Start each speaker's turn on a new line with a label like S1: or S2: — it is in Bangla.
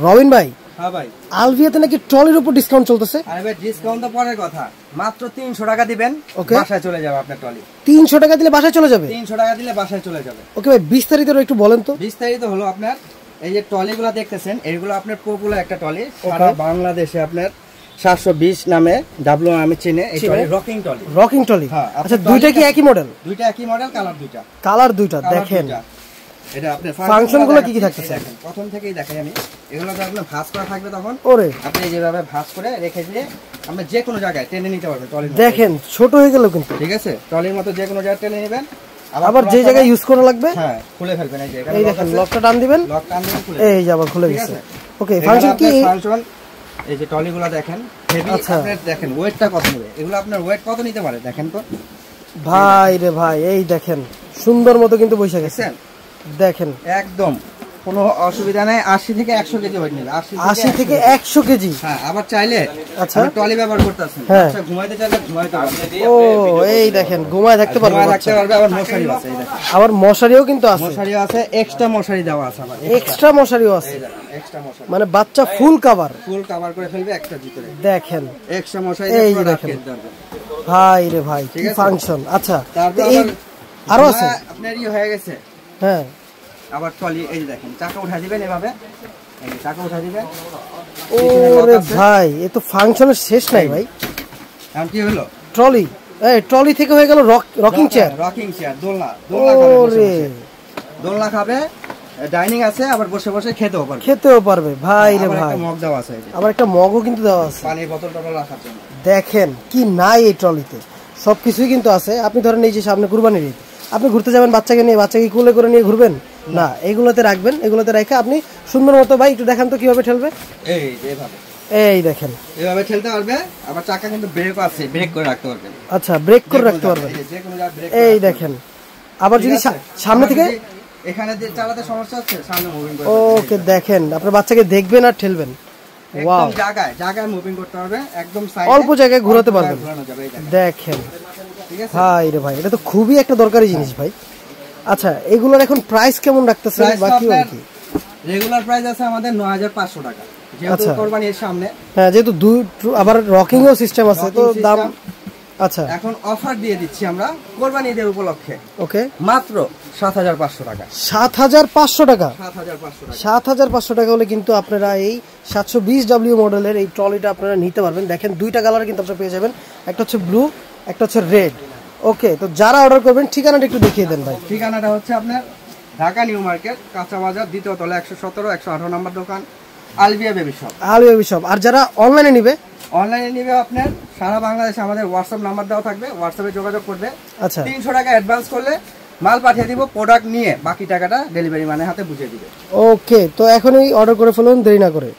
S1: রবিন ভাই,
S2: হ্যাঁ ভাই,
S1: আলভিয়াতে নাকি ট্রলির উপর ডিসকাউন্ট চলতেছে?
S2: আরে ভাই ডিসকাউন্ট তো পরের কথা, মাত্র 300 টাকা দিবেন, বাসায় চলে যাবে আপনার ট্রলি।
S1: 300 টাকা দিলে বাসায় চলে যাবে?
S2: 300 টাকা দিলে বাসায় চলে যাবে।
S1: ওকে ভাই, বিস্তারিত একটু বলেন তো।
S2: বিস্তারিত হলো আপনার এই যে ট্রলিগুলো দেখতেছেন, এইগুলো আপনার পপুলার একটা ট্রলি, সারা বাংলাদেশে আপনার 720 নামে ডাব্লু নামে চিনে এই trolley, rocking trolley.
S1: Rocking trolley, আচ্ছা দুইটা কি একই মডেল?
S2: দুইটা একই মডেল, কালার দুইটা।
S1: কালার দুইটা, দেখেন
S2: এটা আপনার
S1: ফাংশনগুলো কি কি থাকতেছে
S2: দেখেন। প্রথম থেকেই দেখাই আমি, এগুলো যখন ভাঁজ করা থাকবে তখন
S1: ওরে
S2: আপনি যেভাবে ভাঁজ করে রেখে দিয়ে আপনি যে কোনো জায়গায় টেনে নিতে পারবেন ট্রলি।
S1: দেখেন ছোট হয়ে গেল কিন্তু,
S2: ঠিক আছে, ট্রলির মতো যে কোনো জায়গায় টেনে নেবেন,
S1: আবার যে জায়গায় ইউজ করা লাগবে
S2: হ্যাঁ খুলে ফেলবেন। এই যে
S1: এই দেখেন লকটা টান দিবেন,
S2: লক টান দিবেন, খুলে
S1: এই যে আবার খুলে গেছে। ওকে, ফাংশন কি?
S2: ফাংশন এই যে ট্রলিগুলো দেখেন হেভি, আপনার দেখেন ওয়েটটা কত নেবে, এগুলো আপনার ওয়েট কত নিতে পারে দেখেন তো
S1: ভাই রে ভাই। এই দেখেন সুন্দর মতো কিন্তু বসে গেছে, দেখেন
S2: একদম কোনো অসুবিধা নাই। 80 থেকে 100 কেজি ওয়েট নেবে,
S1: 80 থেকে 100 কেজি।
S2: হ্যাঁ, আবার চাইলে
S1: আচ্ছা
S2: ট্রলি ব্যবহার করতেছেন, আচ্ছা ঘুমাইতে চাইলে ঘুমাইতে পারবে।
S1: ও এই দেখেন ঘুমায় থাকতে পারবে,
S2: আবার মশারি আছে, এই দেখেন
S1: আবার মশারিও কিন্তু আছে,
S2: মশারিও আছে, এক্সট্রা মশারি দেওয়া আছে, আবার
S1: এক্সট্রা মশারিও আছে,
S2: এক্সট্রা মশারি
S1: মানে বাচ্চা ফুল কভার
S2: করে ফেলবে একটা ভিতরে।
S1: দেখেন
S2: এক্সট্রা মশারি
S1: এই যে দেখেন ভাই রে ভাই, কি ফাংশন। আচ্ছা
S2: তারপর
S1: আরো আছে
S2: আপনার হয়ে গেছে।
S1: হ্যাঁ,
S2: আবার ট্রলি এই যে দেখেন চাকা উঠা দিবেন, এভাবে এই যে চাকা উঠা দিবেন।
S1: ওরে ভাই, এ তো ফাংশনের শেষ নাই ভাই।
S2: এখন কি হলো,
S1: ট্রলি, এই ট্রলি থেকে হয়ে গেল রকিং চেয়ার।
S2: রকিং চেয়ার, দোলনা
S1: ওরে
S2: দোলনা খাবে, ডাইনিং আছে, আবার বসে বসে খেতেও পারবে
S1: ভাই রে ভাই।
S2: মগ দেওয়া আছে,
S1: আবার একটা মগও কিন্তু দেওয়া আছে,
S2: পানির বোতল টবল রাখার জন্য।
S1: দেখেন কি নাই এই ট্রলিতে, সবকিছুই কিন্তু আছে। আপনি ধরেন এই যে সামনে কুরবানির ঈদ, আপনি ঘুরতে যাবেন বাচ্চাকে নিয়ে, বাচ্চাকে কোলে করে নিয়ে ঘুরবেন না, এগুলোতে রাখবেন, এগুলোতে রেখে আপনি সুন্দর মতো, ভাই একটু দেখান তো কিভাবে ঠেলবে।
S2: এই যে এভাবে,
S1: এই দেখেন
S2: এভাবে ঠেলতে পারবে, আবার চাকা কিন্তু ব্রেকও আছে, ব্রেক করে রাখতে পারবেন।
S1: আচ্ছা, ব্রেক করে রাখতে পারবেন, এই দেখেন। আবার যদি সামনে থেকে
S2: এখানে যে চালাতে সমস্যা হচ্ছে, সামনে মুভিং করতে,
S1: ওকে দেখেন আপনার বাচ্চাকে দেখবেন আর ঠেলবেন, ওয়াও,
S2: জায়গায় মুভিং করতে পারবে, একদম সাইডে
S1: অল্প জায়গায় ঘোরাতে পারবেন, দেখেন ভাই রে ভাই, এটা তো খুবই একটা দরকারি জিনিস ভাই। আচ্ছা, এগুলোর এখন প্রাইস কেমন রাখতেছেন বাকি?
S2: রেগুলার প্রাইস আছে আমাদের 9500 টাকা, যেহেতু কুরবানির সামনে।
S1: হ্যাঁ, যেহেতু আবার রকিং এর সিস্টেম আছে, তো দাম। আচ্ছা,
S2: এখন অফার দিয়ে দিচ্ছি আমরা কুরবানি ঈদের উপলক্ষে।
S1: ওকে,
S2: মাত্র 7500 টাকা।
S1: 7500 টাকা?
S2: 7500
S1: টাকা হলে কিন্তু আপনারা এই 720W মডেলের এই ট্রলিটা আপনারা নিতে পারবেন। দেখেন দুইটা কালার কিন্তু আপনারা পেয়ে যাবেন, একটা হচ্ছে ব্লু, একটা হচ্ছে রেড। ওকে, তো যারা অর্ডার করবেন ঠিকানাটা একটু দেখিয়ে দেন ভাই।
S2: ঠিকানাটা হচ্ছে আপনার ঢাকা নিউ মার্কেট, কাঁচা বাজার, দ্বিতীয় তলা, 117 118 নম্বর দোকান, আলবিয়া বেবি শপ।
S1: আলবিয়া baby shop. আর যারা অনলাইনে নিবে
S2: আপনার সারা বাংলাদেশে আমাদের হোয়াটসঅ্যাপ নাম্বার দেওয়া থাকবে, হোয়াটসঅ্যাপে যোগাযোগ করবে।
S1: আচ্ছা,
S2: 300 টাকা অ্যাডভান্স করলে মাল পাঠিয়ে দিব, প্রোডাক্ট নিয়ে বাকি টাকাটা ডেলিভারি মানে হাতে বুঝিয়ে দিবে।
S1: ওকে, তো এখনই অর্ডার করে ফেলুন, দেরি না করে।